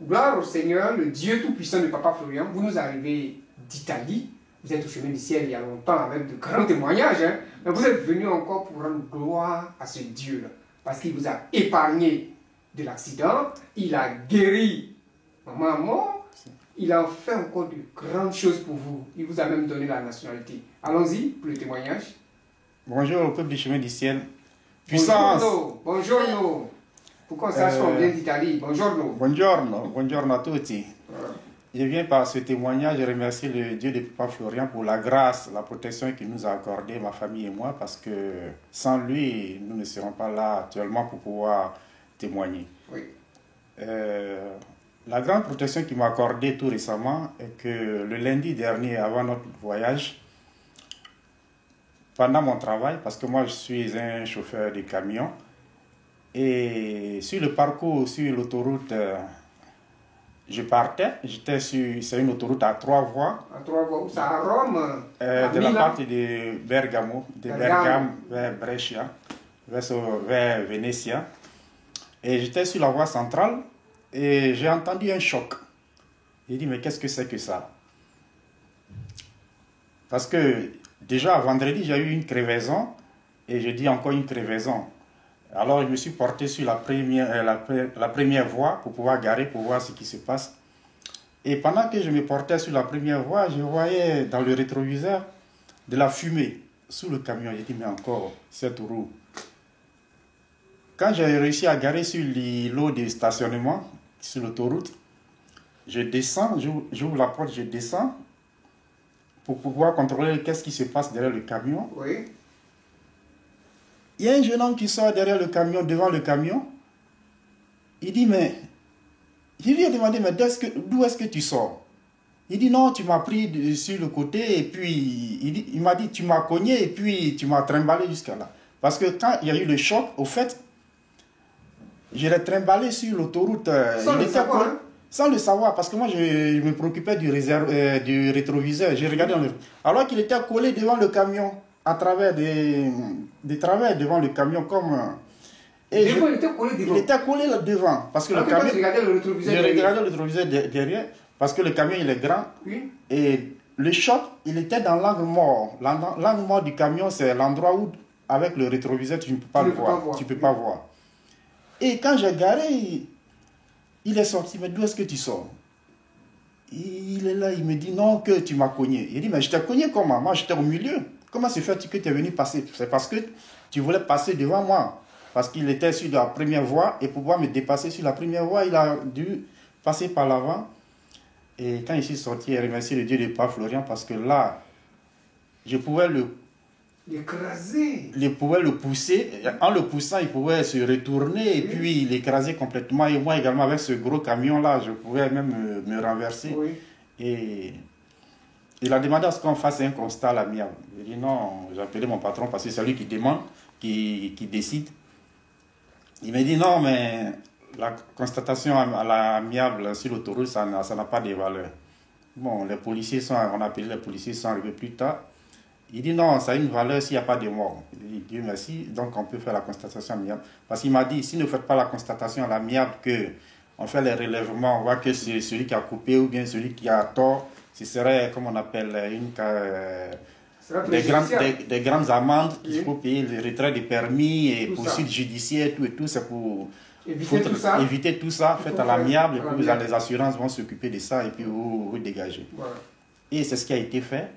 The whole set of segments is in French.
Gloire au Seigneur, le Dieu Tout-Puissant de Papa Florian. Vous nous arrivez d'Italie. Vous êtes au chemin du ciel il y a longtemps avec de grands témoignages. Hein? Mais vous êtes venu encore pour rendre gloire à ce Dieu-là. Parce qu'il vous a épargné de l'accident. Il a guéri maman mort. Il a fait encore de grandes choses pour vous. Il vous a même donné la nationalité. Allons-y pour le témoignage. Bonjour au peuple du chemin du ciel. Puissance. Buongiorno. Pourquoi on sache qu'on vient d'Italie? Buongiorno. Buongiorno a tutti. Je viens par ce témoignage remercier le Dieu de Papa Florian pour la grâce, la protection qu'il nous a accordée, ma famille et moi, parce que sans lui, nous ne serons pas là actuellement pour pouvoir témoigner. Oui. La grande protection qu'il m'a accordée tout récemment est que le lundi dernier, avant notre voyage, pendant mon travail, parce que moi je suis un chauffeur de camion, et sur le parcours, sur l'autoroute, je partais, c'est une autoroute à 3 voies. À 3 voies, c'est à Rome. De la partie de Bergamo, de Bergame vers Brescia, vers Venezia. Et j'étais sur la voie centrale et j'ai entendu un choc. J'ai dit, mais qu'est-ce que c'est que ça? Parce que déjà vendredi, j'ai eu une crevaison et je dis encore une crevaison. Alors je me suis porté sur la première voie pour pouvoir garer, pour voir ce qui se passe. Et pendant que je me portais sur la première voie, je voyais dans le rétroviseur de la fumée sous le camion. J'ai dit, mais encore, cette roue. Quand j'ai réussi à garer sur l'îlot de stationnement, sur l'autoroute, je descends, j'ouvre la porte, je descends pour pouvoir contrôler qu'est-ce qui se passe derrière le camion. Oui. Il y a un jeune homme qui sort derrière le camion, devant le camion. Il dit, mais... Je lui ai demandé, mais d'où est-ce que tu sors? Il dit, non, tu m'as pris sur le côté et puis... Il m'a dit, tu m'as cogné et puis tu m'as trimballé jusqu'à là. Parce que quand il y a eu le choc, au fait, je l'ai trimballé sur l'autoroute. Sans le savoir, parce que moi, je me préoccupais du rétroviseur. J'ai regardé alors qu'il était collé devant le camion, à travers des travers devant le camion, comme... Et il était collé devant. Il était collé là devant, parce que le camion... Je regardais le rétroviseur derrière. J'ai regardé le rétroviseur derrière, parce que le camion, il est grand. Oui. Et le choc, il était dans l'angle mort. L'angle mort du camion, c'est l'endroit où, avec le rétroviseur, tu ne peux pas le voir. Tu ne peux pas voir. Et quand j'ai garé... Il est sorti, mais d'où est-ce que tu sors? Il est là, il me dit non, que tu m'as cogné. Il dit, mais je t'ai cogné comment? Moi, j'étais au milieu. Comment se fait-il que tu es venu passer? C'est parce que tu voulais passer devant moi. Parce qu'il était sur la première voie et pour pouvoir me dépasser sur la première voie, il a dû passer par l'avant. Et quand il s'est sorti, il a remercié le Dieu de Papa Florian parce que là, je pouvais l'écraser. Je pouvais le pousser. En le poussant, il pouvait se retourner et puis l'écraser complètement. Et moi également, avec ce gros camion-là, je pouvais même me renverser. Oui. Et il a demandé à ce qu'on fasse un constat à l'amiable. J'ai dit non, j'ai appelé mon patron parce que c'est lui qui demande, qui décide. Il m'a dit non, mais la constatation à l'amiable sur l'autoroute, ça n'a pas de valeur. Bon, on a appelé les policiers, ils sont arrivés plus tard. Il dit non, ça a une valeur s'il n'y a pas de mort. Il dit Dieu merci, donc on peut faire la constatation amiable. Parce qu'il m'a dit, si ne faites pas la constatation à l'amiable, qu'on fait les relèvements, on voit que c'est celui qui a coupé ou bien celui qui a tort, ce serait, comme on appelle, des grandes amendes qu'il faut payer, le retrait des permis et poursuites judiciaires, tout et tout, c'est pour éviter tout ça. Faites à l'amiable et puis les assurances vont s'occuper de ça et puis vous dégagez. Voilà. Et c'est ce qui a été fait.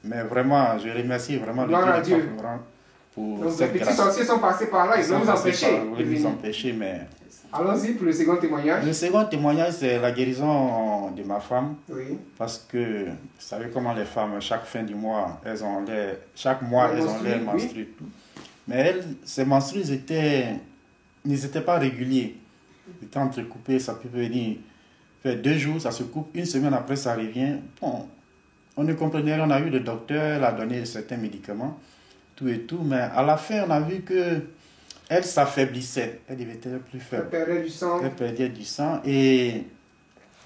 Mais vraiment, je remercie vraiment le Dieu pour cette grâce. Les petits sorciers sont passés par là, ils vont nous empêcher. Mais... Allons-y pour le second témoignage. Le second témoignage, c'est la guérison de ma femme. Oui. Parce que, vous savez comment les femmes, chaque fin du mois, chaque mois, elles ont leurs menstrues. Oui. Mais ces menstrues n'étaient pas réguliers. Ils étaient entrecoupés, ça peut venir faire 2 jours, ça se coupe, 1 semaine après, ça revient. Bon. On ne comprenait rien, on a eu le docteur, elle a donné certains médicaments, tout et tout, mais à la fin, on a vu qu'elle s'affaiblissait, elle devenait plus faible. Elle perdait du sang et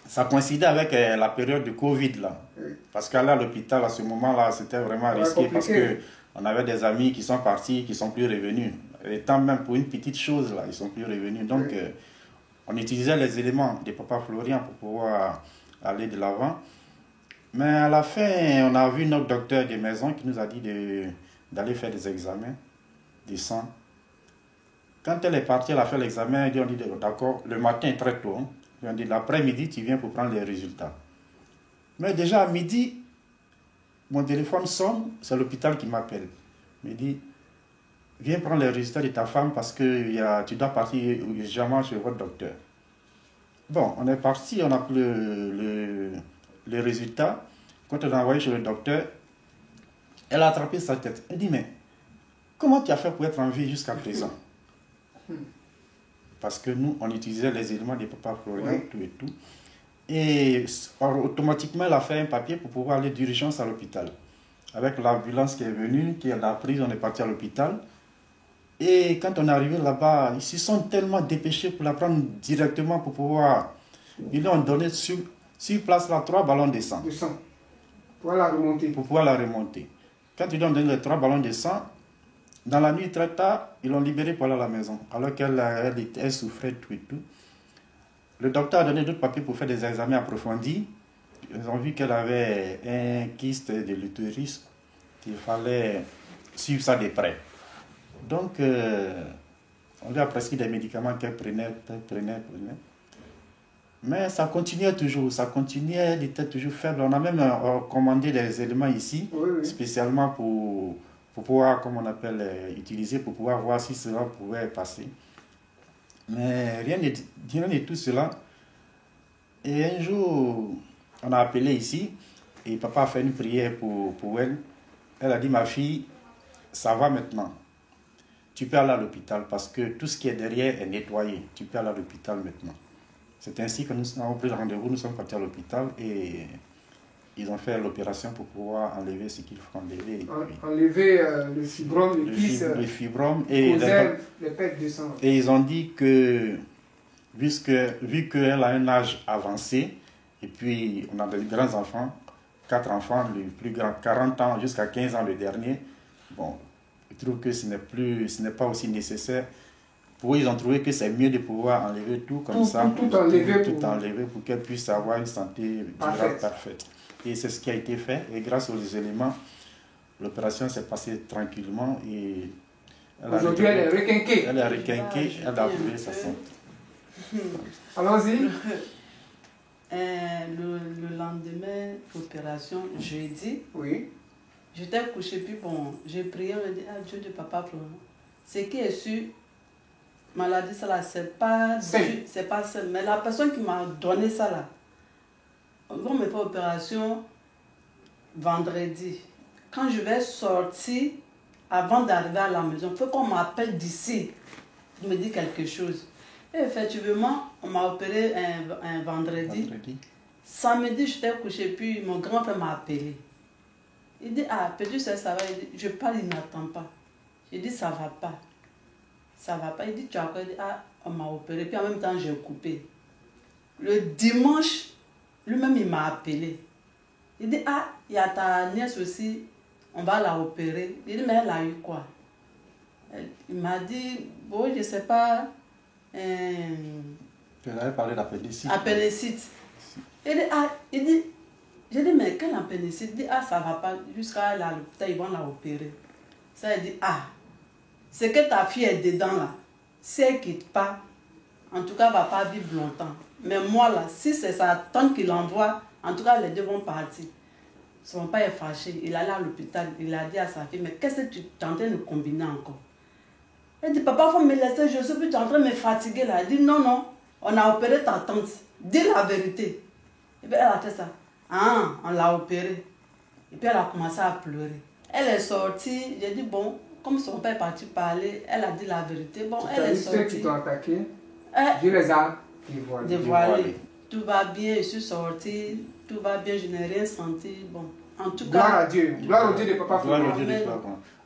ça coïncidait avec la période de Covid, là. Oui. Parce qu'aller à l'hôpital à ce moment-là, c'était vraiment risqué parce qu'on avait des amis qui sont partis, qui ne sont plus revenus. Et tant même pour une petite chose, là, ils ne sont plus revenus. Donc, on utilisait les éléments de Papa Florian pour pouvoir aller de l'avant. Mais à la fin, on a vu notre docteur de maison qui nous a dit d'aller faire des examens de sang. Quand elle est partie, elle a fait l'examen, on dit d'accord, le matin très tôt, hein, on dit l'après-midi, tu viens pour prendre les résultats. Mais déjà à midi, mon téléphone sonne, c'est l'hôpital qui m'appelle. Il me dit, viens prendre les résultats de ta femme parce que tu dois partir urgemment chez votre docteur. Bon, on est parti, on a pris le résultat. Quand on l'a envoyé chez le docteur, elle a attrapé sa tête. Elle dit, mais comment tu as fait pour être en vie jusqu'à présent? Parce que nous, on utilisait les éléments de Papa Florian, tout et tout. Et automatiquement, elle a fait un papier pour pouvoir aller d'urgence à l'hôpital. Avec l'ambulance qui est venue, qui l'a prise, on est parti à l'hôpital. Et quand on est arrivé là-bas, ils se sont tellement dépêchés pour la prendre directement pour pouvoir... Ils lui ont donné sur place là 3 ballons de sang. De sang. Pour la remonter. Pour pouvoir la remonter. Quand ils lui ont donné les 3 ballons de sang, dans la nuit très tard, ils l'ont libérée pour aller à la maison. Alors qu'elle souffrait tout et tout. Le docteur a donné d'autres papiers pour faire des examens approfondis. Ils ont vu qu'elle avait un kyste de l'utérus. Il fallait suivre ça de près. Donc, on lui a prescrit des médicaments qu'elle prenait. Mais ça continuait toujours, elle était toujours faible. On a même commandé des éléments ici, spécialement pour pouvoir, comme on appelle, utiliser, pour pouvoir voir si cela pouvait passer. Mais rien de tout cela. Et un jour, on a appelé ici, et papa a fait une prière pour elle. Elle a dit, ma fille, ça va maintenant. Tu peux aller à l'hôpital parce que tout ce qui est derrière est nettoyé. Tu peux aller à l'hôpital maintenant. C'est ainsi que nous avons pris le rendez-vous, nous sommes partis à l'hôpital et ils ont fait l'opération pour pouvoir enlever ce qu'il faut enlever. Enlever le fibrome, le fibrome et les pertes de sang. Et ils ont dit que, vu qu'elle a un âge avancé, et puis on a des grands enfants, 4 enfants, le plus grand, 40 ans jusqu'à 15 ans le dernier, bon, ils trouvent que ce n'est pas aussi nécessaire. Pour eux, ils ont trouvé que c'est mieux de pouvoir enlever tout comme ça, tout enlever pour qu'elle puisse avoir une santé durable parfaite. Et c'est ce qui a été fait. Et grâce aux éléments, l'opération s'est passée tranquillement. Et aujourd'hui, elle est requinquée. Elle est requinquée, elle a trouvé sa santé. Allons-y. Le lendemain d'opération, jeudi, j'étais couchée, puis bon, j'ai prié, on m'a dit, ah Dieu de Papa Florian, ce qui est sûr, maladie, ça là, c'est pas seul. Mais la personne qui m'a donné ça là, on me fait opération vendredi. Quand je vais sortir, avant d'arriver à la maison, il faut qu'on m'appelle d'ici, me dit quelque chose. Et effectivement, on m'a opéré un vendredi. Samedi, j'étais couché, puis mon grand-père m'a appelé. Il dit, ah, petit, ça va. Il dit, je parle, il n'attend pas. J'ai dit, ça va pas. Ça va pas. Il dit, tu as quoi? Il dit, ah, on m'a opéré. Puis en même temps, j'ai coupé. Le dimanche, lui-même, il m'a appelé. Il dit, ah, il y a ta nièce aussi, on va la opérer. Il dit, mais elle a eu quoi? Il m'a dit, bon, je sais pas. Tu avais parlé d'appendicite. Appendicite. Il dit, j'ai dit, mais quel appendicite? Il dit, ah, ça va pas, jusqu'à l'hôpital, ils vont la opérer. Ça, il dit, ah, c'est que ta fille est dedans là. Si elle ne quitte pas, en tout cas, elle ne va pas vivre longtemps. Mais moi là, si c'est sa tante qui l'envoie, en tout cas, les deux vont partir. Son père est fâché, il allait à l'hôpital, il a dit à sa fille, mais qu'est-ce que tu es en train de combiner encore? Elle dit, papa, il faut me laisser, je suis plus en train de me fatiguer là. Elle dit, non, non, on a opéré ta tante, dis la vérité. Et puis elle a fait ça. Ah, on l'a opérée. Et puis elle a commencé à pleurer. Elle est sortie, j'ai dit, bon, comme son père est parti parler, elle a dit la vérité. Bon, elle est sortie. Ceux qui t'ont attaqué, Dieu les a dévoilés. Tout va bien, je suis sortie, tout va bien, je n'ai rien senti. Bon, en tout cas. Gloire à Dieu, gloire au Dieu de Papa Florian.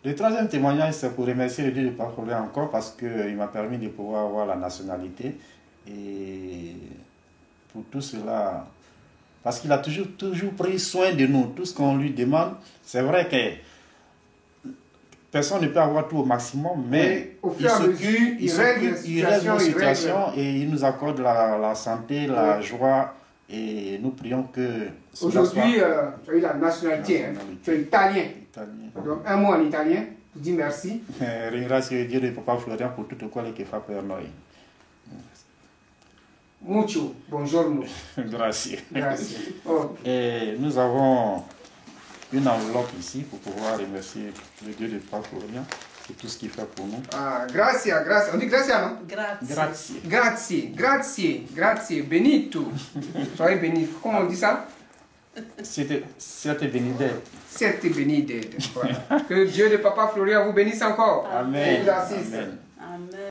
Le troisième témoignage, c'est pour remercier le Dieu de Papa Florian encore parce qu'il m'a permis de pouvoir avoir la nationalité. Et pour tout cela, parce qu'il a toujours pris soin de nous, tout ce qu'on lui demande. C'est vrai que personne ne peut avoir tout au maximum, mais au fur et à mesure, il règle nos situations et il nous accorde la santé, la joie. Et nous prions que... Aujourd'hui, tu as eu la nationalité, hein. Tu es italien. Donc, un mot en italien, tu dis merci. Ringrazio Dio di Papa Florian pour tutto quello che fa per noi. Mucho, buongiorno. Grazie. Grazie. Oh. Et nous avons une enveloppe ici pour pouvoir remercier le Dieu de Papa Florian pour tout ce qu'il fait pour nous. Ah, grazie, grazie. On dit grazie, non? Grazie. Grazie, grazie, grazie, benito. Soyez béni. Comment on dit ça? Siete benedetto. Siete benedetto. Voilà. Que Dieu de Papa Florian vous bénisse encore. Amen. Et vous assiste. Amen. Amen.